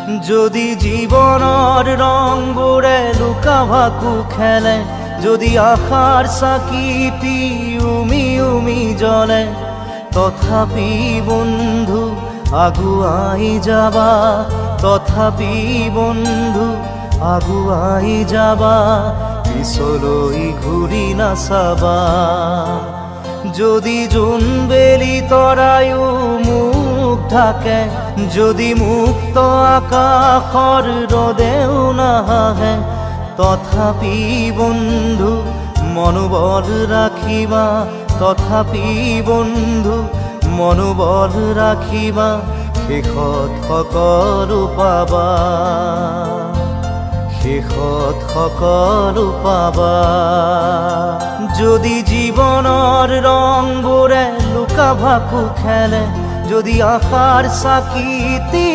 যদি জীবনৰ ৰংবোৰে লুকা ভাকু খেলে, যদি আশাৰ চাকিটি উমি উমি জ্বলে, তথাপি বন্ধু আগুৱাই যাবা, তথাপি বন্ধু আগুৱাই যাবা, পিছলৈ ঘূৰি নাচাবা। যদি জোনবেলি তৰায়ো মুখ ঢাকে, যদি মুক্ত আকাশৰ ৰদেও নাহে, তথাপি বন্ধু মনোবল ৰাখিবা, তথাপি বন্ধু মনোবল ৰাখিবা, শেষত সকলো পাবা, শেষত সকলো পাবা। যদি জীৱনৰ ৰংবোৰে লুকা ভাকু খেলে, যদি আশাৰ চাকিটি